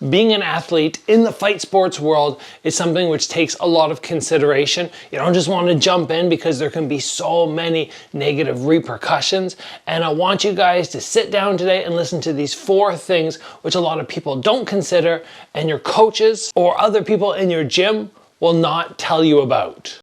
Being an athlete in the fight sports world is something which takes a lot of consideration. You don't just want to jump in because there can be so many negative repercussions. And I want you guys to sit down today and listen to these 4 things which a lot of people don't consider and your coaches or other people in your gym will not tell you about.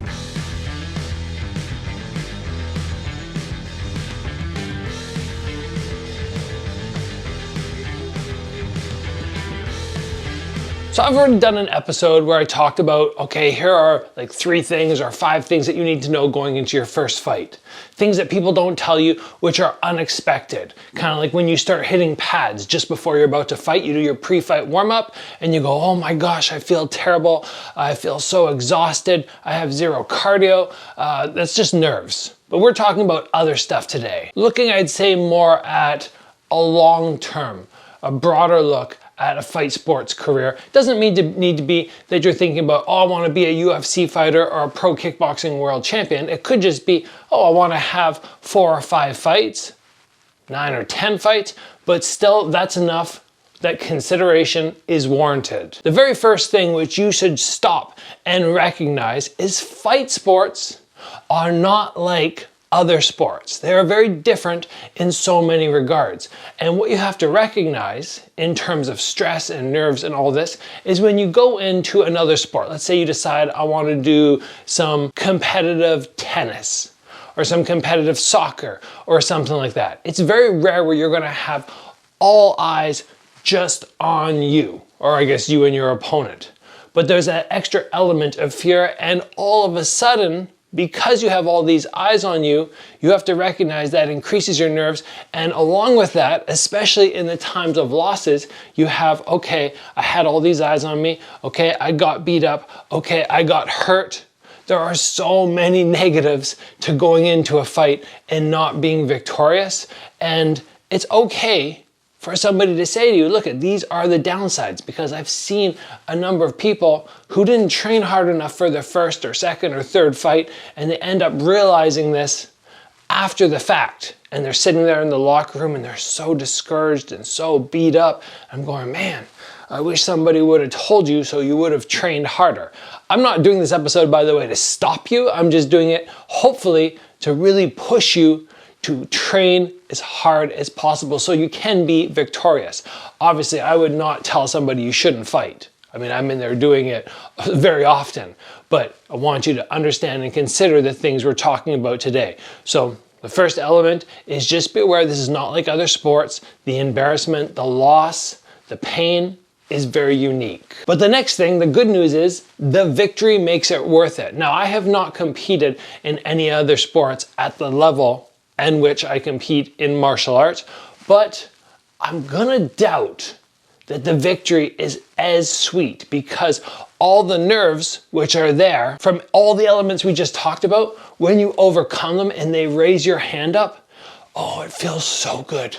So I've already done an episode where I talked about, okay, here are like 3 things or 5 things that you need to know going into your first fight. Things that people don't tell you, which are unexpected. Kind of like when you start hitting pads just before you're about to fight, you do your pre-fight warm-up and you go, oh my gosh, I feel terrible. I feel so exhausted. I have 0 cardio. That's just nerves. But we're talking about other stuff today. Looking, I'd say, more at a long term, a broader look at a fight sports career. Doesn't need to be that you're thinking about, oh, I want to be a UFC fighter or a pro kickboxing world champion. It could just be, oh, I want to have 4 or 5 fights, 9 or 10 fights, but still that's enough that consideration is warranted. The very first thing which you should stop and recognize is fight sports are not like other sports. They are very different in so many regards. And what you have to recognize in terms of stress and nerves and all this is when you go into another sport. Let's say you decide, I want to do some competitive tennis or some competitive soccer or something like that. It's very rare where you're going to have all eyes just on you, or I guess you and your opponent. But there's that extra element of fear, and all of a sudden, because you have all these eyes on you, you have to recognize that increases your nerves. And along with that, especially in the times of losses, you have, okay, I had all these eyes on me. Okay, I got beat up. Okay, I got hurt. There are so many negatives to going into a fight and not being victorious. And it's okay for somebody to say to you, look, these are the downsides, because I've seen a number of people who didn't train hard enough for their first or second or third fight, and they end up realizing this after the fact. And they're sitting there in the locker room and they're so discouraged and so beat up. I'm going, man, I wish somebody would have told you so you would have trained harder. I'm not doing this episode, by the way, to stop you. I'm just doing it, hopefully, to really push you to train as hard as possible so you can be victorious. Obviously, I would not tell somebody you shouldn't fight. I mean, I'm in there doing it very often, but I want you to understand and consider the things we're talking about today. So the first element is just be aware this is not like other sports. The embarrassment, the loss, the pain is very unique. But the next thing, the good news is the victory makes it worth it. Now, I have not competed in any other sports at the level in which I compete in martial arts, but I'm gonna doubt that the victory is as sweet, because all the nerves which are there from all the elements we just talked about, when you overcome them and they raise your hand up, oh, it feels so good.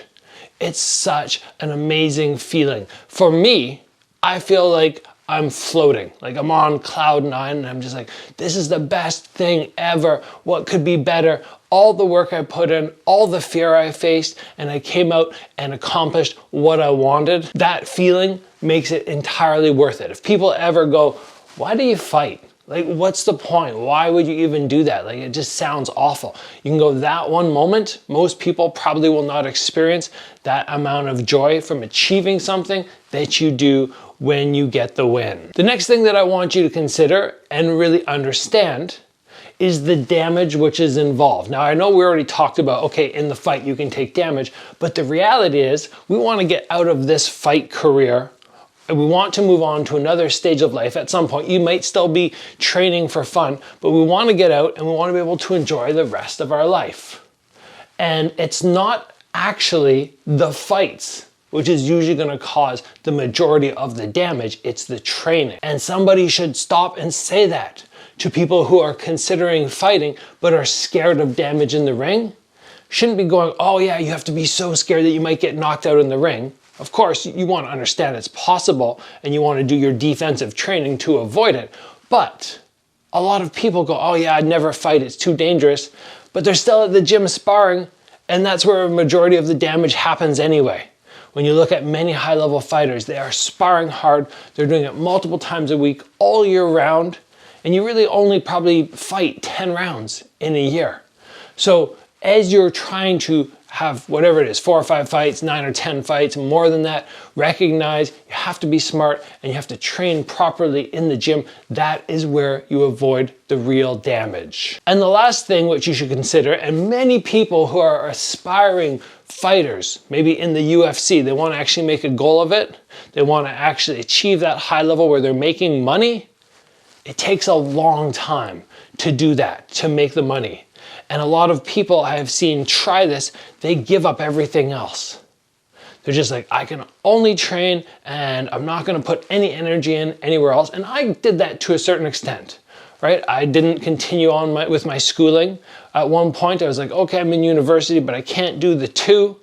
It's such an amazing feeling. For me, I feel like I'm floating, like I'm on cloud 9, and I'm just like, this is the best thing ever. What could be better? All the work I put in, all the fear I faced, and I came out and accomplished what I wanted. That feeling makes it entirely worth it. If people ever go, why do you fight? Like, what's the point? Why would you even do that? Like, it just sounds awful. You can go that one moment. Most people probably will not experience that amount of joy from achieving something that you do when you get the win. The next thing that I want you to consider and really understand is the damage which is involved. Now, I know we already talked about, okay, in the fight you can take damage, but the reality is we want to get out of this fight career and we want to move on to another stage of life. At some point, you might still be training for fun, but we want to get out and we want to be able to enjoy the rest of our life. And it's not actually the fights which is usually going to cause the majority of the damage. It's the training. And somebody should stop and say that to people who are considering fighting but are scared of damage in the ring. Shouldn't be going, oh yeah, you have to be so scared that you might get knocked out in the ring. Of course, you want to understand it's possible and you want to do your defensive training to avoid it. But a lot of people go, oh yeah, I'd never fight, it's too dangerous. But they're still at the gym sparring, and that's where a majority of the damage happens anyway. When you look at many high-level fighters, they are sparring hard, they're doing it multiple times a week, all year round, and you really only probably fight 10 rounds in a year. So as you're trying to have whatever it is, 4 or 5 fights, 9 or 10 fights, more than that, recognize you have to be smart and you have to train properly in the gym. That is where you avoid the real damage. And the last thing which you should consider, and many people who are aspiring fighters, maybe in the UFC, they want to actually make a goal of it, they want to actually achieve that high level where they're making money. It takes a long time to do that, to make the money. And a lot of people I have seen try this, they give up everything else. They're just like, I can only train and I'm not gonna put any energy in anywhere else. And I did that to a certain extent, right? I didn't continue on with my schooling. At one point I was like, okay, I'm in university, but I can't do the two.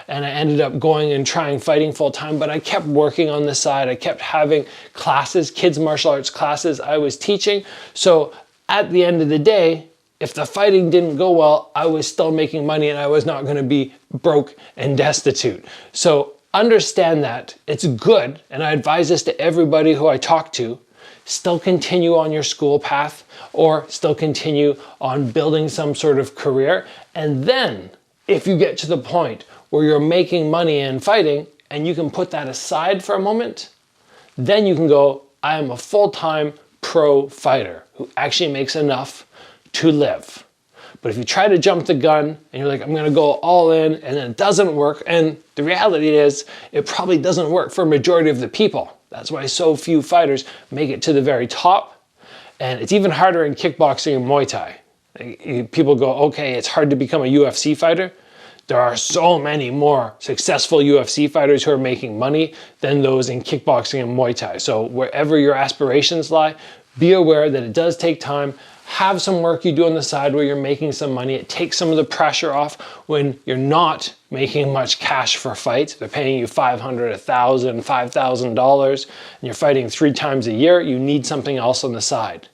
And I ended up going and trying fighting full time, but I kept working on the side. I kept having classes, kids martial arts classes I was teaching. So at the end of the day, if the fighting didn't go well, I was still making money and I was not going to be broke and destitute. So understand that it's good, and I advise this to everybody who I talk to, still continue on your school path or still continue on building some sort of career. And then if you get to the point where you're making money in fighting and you can put that aside for a moment, then you can go, I am a full-time pro fighter who actually makes enough to live. But if you try to jump the gun and you're like, I'm gonna go all in, and then it doesn't work, and the reality is it probably doesn't work for a majority of the people. That's why so few fighters make it to the very top. And it's even harder in kickboxing and Muay Thai. People go, okay, it's hard to become a UFC fighter. There are so many more successful UFC fighters who are making money than those in kickboxing and Muay Thai. So wherever your aspirations lie, be aware that it does take time. Have some work you do on the side where you're making some money. It takes some of the pressure off when you're not making much cash for fights. They're paying you $500, $1,000, $5,000, and you're fighting 3 times a year. You need something else on the side.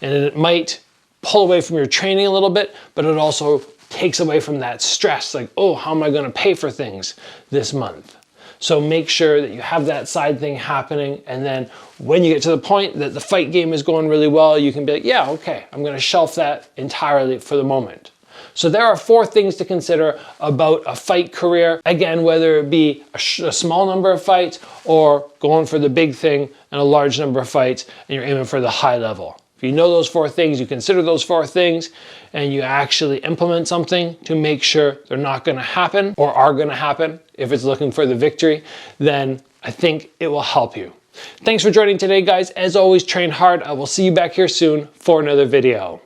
And it might pull away from your training a little bit, but it also takes away from that stress, like, oh, how am I going to pay for things this month? So make sure that you have that side thing happening, and then when you get to the point that the fight game is going really well, you can be like, yeah, okay, I'm gonna shelf that entirely for the moment. So there are 4 things to consider about a fight career. Again, whether it be a small number of fights or going for the big thing and a large number of fights and you're aiming for the high level. If you know those 4 things, you consider those 4 things, and you actually implement something to make sure they're not gonna happen or are gonna happen if it's looking for the victory, then I think it will help you. Thanks for joining today, guys. As always, train hard. I will see you back here soon for another video.